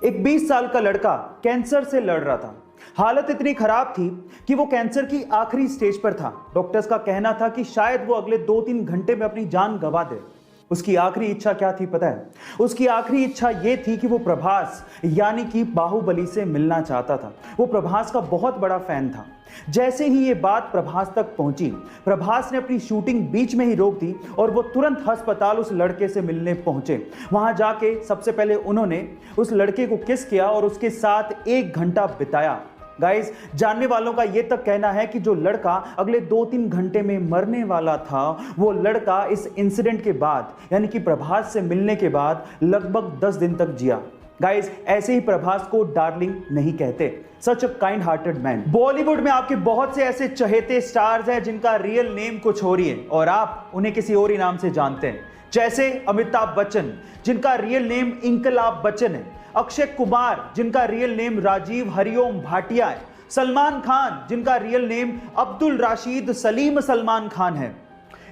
एक 20 साल का लड़का कैंसर से लड़ रहा था। हालत इतनी खराब थी कि वो कैंसर की आखिरी स्टेज पर था। डॉक्टर्स का कहना था कि शायद वो अगले 2-3 घंटे में अपनी जान गंवा दे। उसकी आखिरी इच्छा क्या थी पता है? उसकी आखिरी इच्छा ये थी कि वो प्रभास यानी कि बाहुबली से मिलना चाहता था। वो प्रभास का बहुत बड़ा फैन था। जैसे ही ये बात प्रभास तक पहुंची, प्रभास ने अपनी शूटिंग बीच में ही रोक दी और वो तुरंत अस्पताल उस लड़के से मिलने पहुंचे। वहां जाके सबसे पहले उन्होंने उस लड़के को किस किया और उसके साथ 1 घंटा बिताया। गाइस, जानने वालों का यह तक कहना है कि जो लड़का अगले 2-3 घंटे में मरने वाला था, वो लड़का इस इंसिडेंट के बाद यानी कि प्रभास से मिलने के बाद लगभग 10 दिन तक जिया। गाइस, ऐसे ही प्रभास को डार्लिंग नहीं कहते। Such a kind hearted man. Bollywood में आपके बहुत से ऐसे चहेते स्टार्स हैं जिनका रियल नेम कुछ और ही है और आप उन्हें किसी और ही नाम से जानते हैं। जैसे अमिताभ बच्चन, जिनका रियल नेम इंकलाब बच्चन है। अक्षय कुमार, जिनका रियल नेम राजीव हरिओम भाटिया है। सलमान खान, जिनका रियल नेम अब्दुल राशिद सलीम सलमान खान है।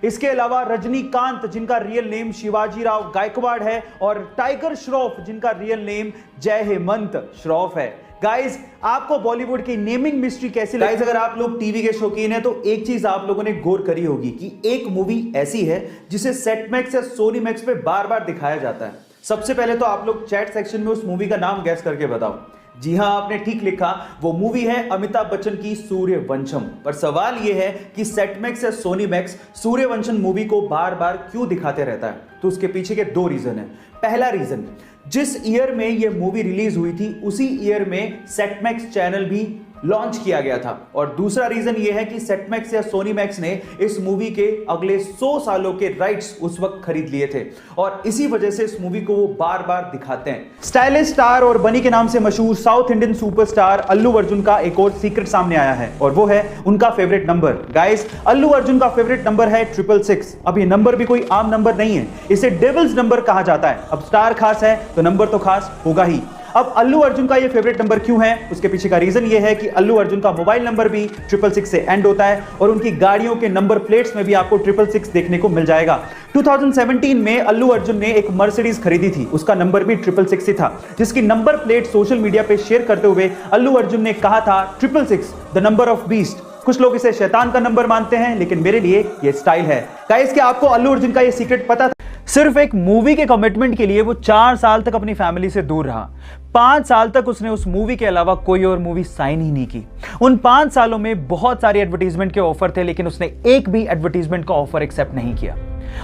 इसके अलावा रजनीकांत, जिनका रियल नेम शिवाजी राव गायकवाड़ है और टाइगर श्रॉफ, जिनका रियल नेम जय हेमंत श्रॉफ है। गाइस, आपको बॉलीवुड की नेमिंग मिस्ट्री कैसी लगी? गाइस, अगर आप लोग टीवी के शौकीन हैं तो एक चीज आप लोगों ने गौर करी होगी कि एक मूवी ऐसी है जिसे सेट मैक्स या सोनी मैक्स पे बार बार दिखाया जाता है। सबसे पहले तो आप लोग चैट सेक्शन में उस मूवी का नाम गैस करके बताओ। जी हां, आपने ठीक लिखा, वो मूवी है अमिताभ बच्चन की सूर्यवंशम। पर सवाल यह है कि सेट मैक्स या सोनी मैक्स सूर्यवंशम मूवी को बार बार क्यों दिखाते रहता है? तो उसके पीछे के 2 रीजन है। पहला रीजन, जिस ईयर में यह मूवी रिलीज हुई थी उसी ईयर में सेट मैक्स चैनल भी लॉन्च किया गया था। और दूसरा रीजन यह है कि सेट मैक्स या सोनी मैक्स ने इस मूवी के अगले 100 सालों के राइट्स उस वक्त खरीद लिए थे और इसी वजह से इस मूवी को वो बार बार दिखाते हैं। स्टाइलिश स्टार और बनी के नाम से मशहूर south Indian superstar Allu Arjun का एक और सीक्रेट सामने आया है और वो है उनका favourite number. Guys, Allu Arjun का फेवरेट नंबर है 666। अब ये नंबर भी कोई आम नंबर नहीं है, इसे डेविल्स नंबर कहा जाता है। अब स्टार खास है तो नंबर तो खास होगा ही। अब अल्लू अर्जुन का ये फेवरेट नंबर क्यों है? उसके पीछे का रीजन ये है कि अल्लू अर्जुन का मोबाइल नंबर भी 666 से एंड होता है और उनकी गाड़ियों के नंबर प्लेट्स में भी आपको 666 देखने को मिल जाएगा। 2017 में अल्लू अर्जुन ने एक मर्सिडीज खरीदी थी, उसका नंबर भी 666 ही था, जिसकी नंबर प्लेट सोशल मीडिया पे शेयर करते हुए अल्लू अर्जुन ने कहा था 666 द नंबर ऑफ बीस्ट। कुछ लोग इसे शैतान का नंबर मानते हैं, लेकिन मेरे लिए ये स्टाइल है। गाइस, क्या आपको अल्लू अर्जुन का ये सीक्रेट पता था? सिर्फ एक मूवी के कमिटमेंट के लिए वो 4 साल तक अपनी फैमिली से दूर रहा। 5 साल तक उसने उस मूवी के अलावा कोई और मूवी साइन ही नहीं की। उन 5 सालों में बहुत सारे एडवर्टीजमेंट के ऑफर थे, लेकिन उसने एक भी एडवर्टीजमेंट का ऑफर एक्सेप्ट नहीं किया।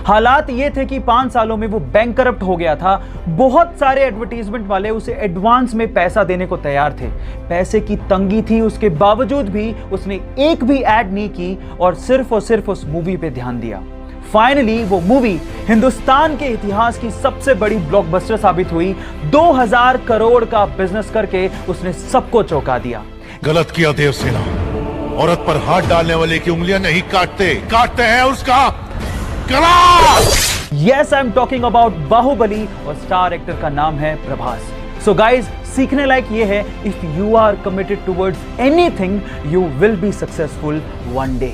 हालात ये थे कि 5 सालों में वो बैंकरप्ट हो गया था। बहुत सारे एडवर्टीजमेंट वाले उसे एडवांस में पैसा देने को तैयार थे। पैसे की तंगी थी, उसके बावजूद भी उसने एक भी ऐड नहीं की और सिर्फ उस मूवी पे ध्यान दिया। फाइनली वो मूवी हिंदुस्तान के इतिहास की सबसे बड़ी ब्लॉकबस्टर साबित हुई। 2000 करोड़ का बिजनेस करके उसने सबको चौंका दिया। गलत किया देवसेना, औरत पर हाथ डालने वाले की उंगलियां नहीं काटते हैं उसका गला। Yes, I am talking about Baahubali और स्टार एक्टर का नाम है प्रभास। सो गाइज, सीखने लायक ये है, if you are committed towards anything you will be successful one day.